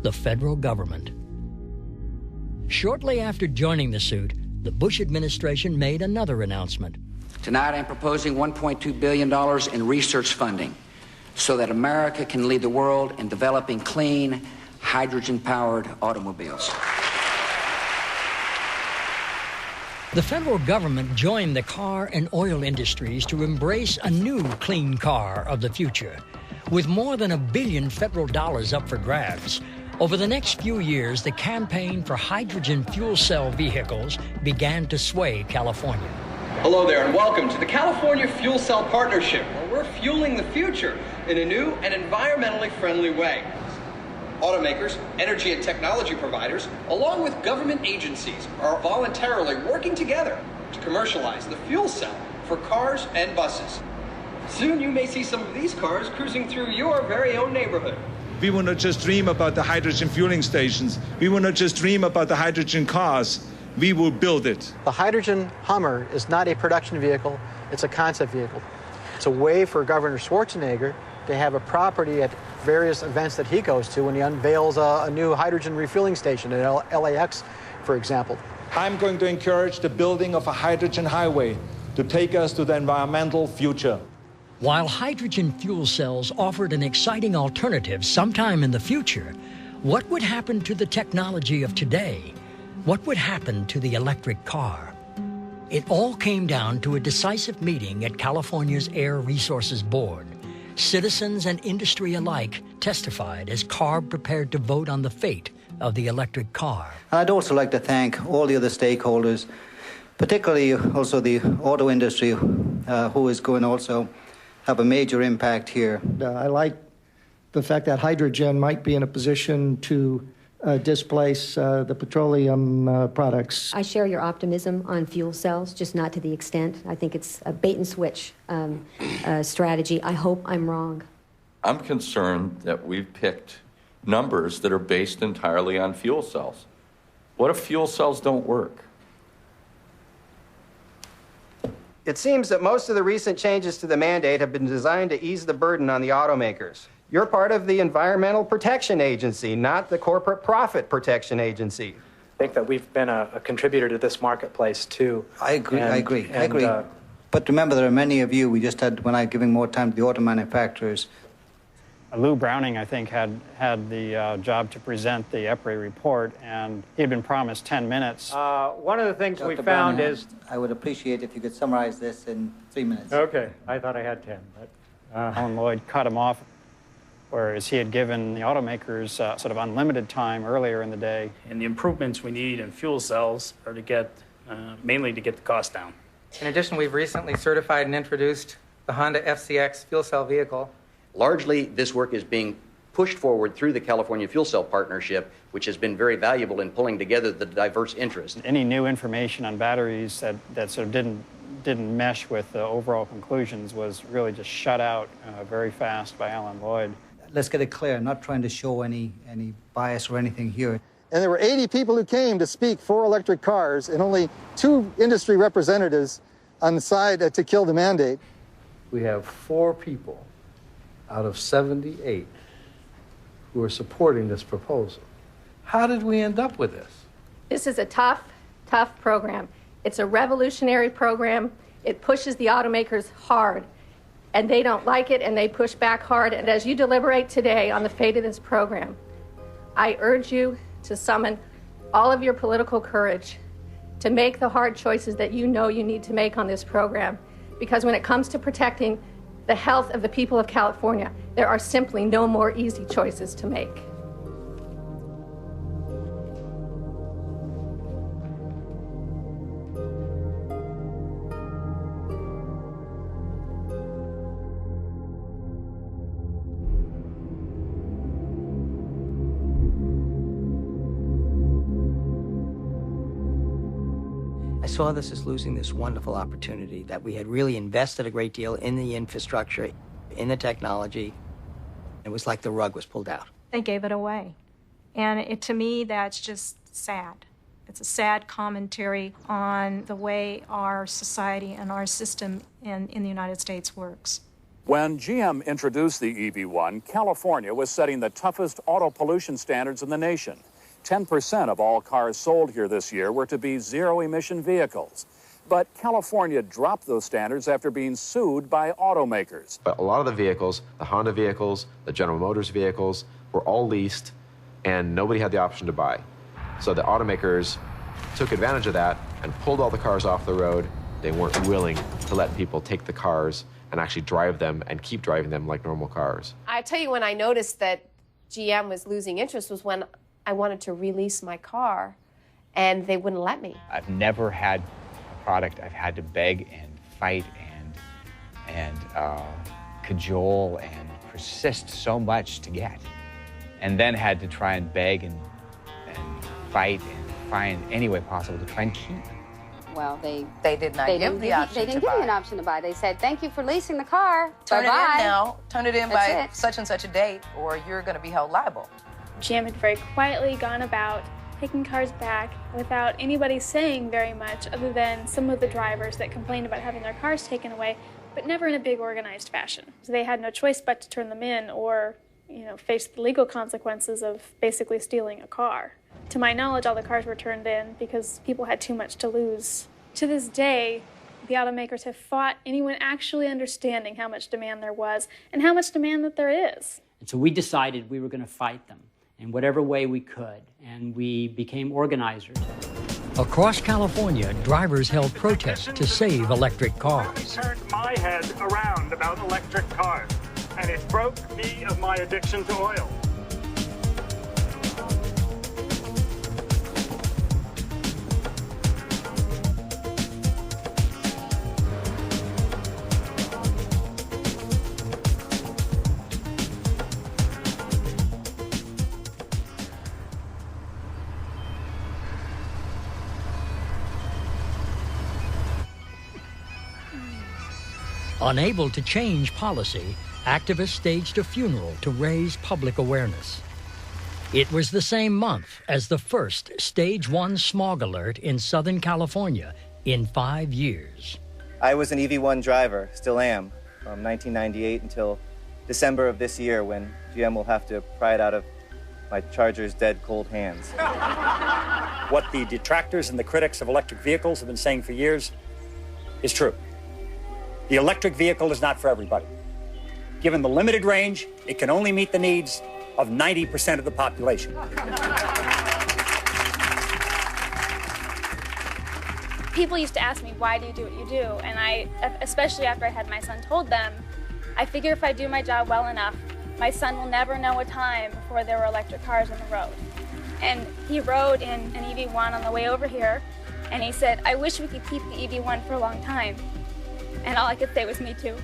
the federal government. Shortly after joining the suit, the Bush administration made another announcement. Tonight, I'm proposing $1.2 billion in research funding so that America can lead the world in developing clean, hydrogen-powered automobiles. The federal government joined the car and oil industries to embrace a new clean car of the future. With more than $1 billion federal dollars up for grabs, over the next few years, the campaign for hydrogen fuel cell vehicles began to sway California. Hello there, and welcome to the California Fuel Cell Partnership, where we're fueling the future in a new and environmentally friendly way. Automakers, energy and technology providers, along with government agencies, are voluntarily working together to commercialize the fuel cell for cars and buses. Soon you may see some of these cars cruising through your very own neighborhood. We will not just dream about the hydrogen fueling stations. We will not just dream about the hydrogen cars. We will build it. The hydrogen Hummer is not a production vehicle, it's a concept vehicle. It's a way for Governor Schwarzenegger to have a property at various events that he goes to when he unveils a new hydrogen refueling station at LAX, for example. I'm going to encourage the building of a hydrogen highway to take us to the environmental future. While hydrogen fuel cells offered an exciting alternative sometime in the future, what would happen to the technology of today? What would happen to the electric car? It all came down to a decisive meeting at California's Air Resources Board. Citizens and industry alike testified as CARB prepared to vote on the fate of the electric car. I'd also like to thank all the other stakeholders, particularly also the auto industry, who is going to also have a major impact here. I like the fact that hydrogen might be in a position to displace the petroleum products. I share your optimism on fuel cells, just not to the extent. I think it's a bait and switch strategy. I hope I'm wrong. I'm concerned that we've picked numbers that are based entirely on fuel cells. What if fuel cells don't work? It seems that most of the recent changes to the mandate have been designed to ease the burden on the automakers. You're part of the Environmental Protection Agency, not the Corporate Profit Protection Agency. I think that we've been a contributor to this marketplace, too. I agree. But remember, there are many of you, we just had, when I'm giving more time to the auto manufacturers. Lou Browning, I think, had the job to present the EPRI report, and he had been promised 10 minutes. One of the things Dr. we found Browning, is... I would appreciate if you could summarize this in 3 minutes. Okay, I thought I had 10. But, Alan Lloyd cut him off, whereas he had given the automakers sort of unlimited time earlier in the day. And the improvements we need in fuel cells are to get, mainly to get the cost down. In addition, we've recently certified and introduced the Honda FCX fuel cell vehicle. Largely, this work is being pushed forward through the California Fuel Cell Partnership, which has been very valuable in pulling together the diverse interests. Any new information on batteries that sort of didn't mesh with the overall conclusions was really just shut out very fast by Alan Lloyd. Let's get it clear, I'm not trying to show any bias or anything here. And there were 80 people who came to speak for electric cars and only 2 industry representatives on the side to kill the mandate. We have 4 people out of 78 who are supporting this proposal. How did we end up with this? This is a tough program. It's a revolutionary program. It pushes the automakers hard, and they don't like it, and they push back hard. And as you deliberate today on the fate of this program, I urge you to summon all of your political courage to make the hard choices that you know you need to make on this program. Because when it comes to protecting the health of the people of California, there are simply no more easy choices to make. I saw this as losing this wonderful opportunity that we had really invested a great deal in the infrastructure, in the technology. It was like the rug was pulled out. They gave it away. And to me, that's just sad. It's a sad commentary on the way our society and our system in the United States works. When GM introduced the EV1, California was setting the toughest auto pollution standards in the nation. 10% of all cars sold here this year were to be zero-emission vehicles. But California dropped those standards after being sued by automakers. But a lot of the vehicles, the Honda vehicles, the General Motors vehicles, were all leased, and nobody had the option to buy. So the automakers took advantage of that and pulled all the cars off the road. They weren't willing to let people take the cars and actually drive them and keep driving them like normal cars. I tell you, when I noticed that GM was losing interest was when I wanted to release my car, and they wouldn't let me. I've never had a product I've had to beg and fight and cajole and persist so much to get, and then had to try and beg and fight and find any way possible to try and keep. Well, they did not give the option They didn't to give you buy. an option to buy. They said, thank you for leasing the car. Turn Bye-bye. it in now. Turn it in That's by it. such and such a date, or you're going to be held liable. GM had very quietly gone about taking cars back without anybody saying very much, other than some of the drivers that complained about having their cars taken away, but never in a big organized fashion. So they had no choice but to turn them in or, face the legal consequences of basically stealing a car. To my knowledge, all the cars were turned in because people had too much to lose. To this day, the automakers have fought anyone actually understanding how much demand there was and how much demand that there is. And so we decided we were going to fight them in whatever way we could, and we became organizers. Across California, drivers held protests to save electric cars. Turned my head around about electric cars, and it broke me of my addiction to oil. Unable to change policy, activists staged a funeral to raise public awareness. It was the same month as the first Stage 1 smog alert in Southern California in 5 years. I was an EV1 driver, still am, from 1998 until December of this year, when GM will have to pry it out of my Charger's dead cold hands. What the detractors and the critics of electric vehicles have been saying for years is true. The electric vehicle is not for everybody. Given the limited range, it can only meet the needs of 90% of the population. People used to ask me, why do you do what you do? And I, especially after I had my son, told them, I figure if I do my job well enough, my son will never know a time before there were electric cars on the road. And he rode in an EV1 on the way over here, and he said, I wish we could keep the EV1 for a long time. And all I could say was, me too.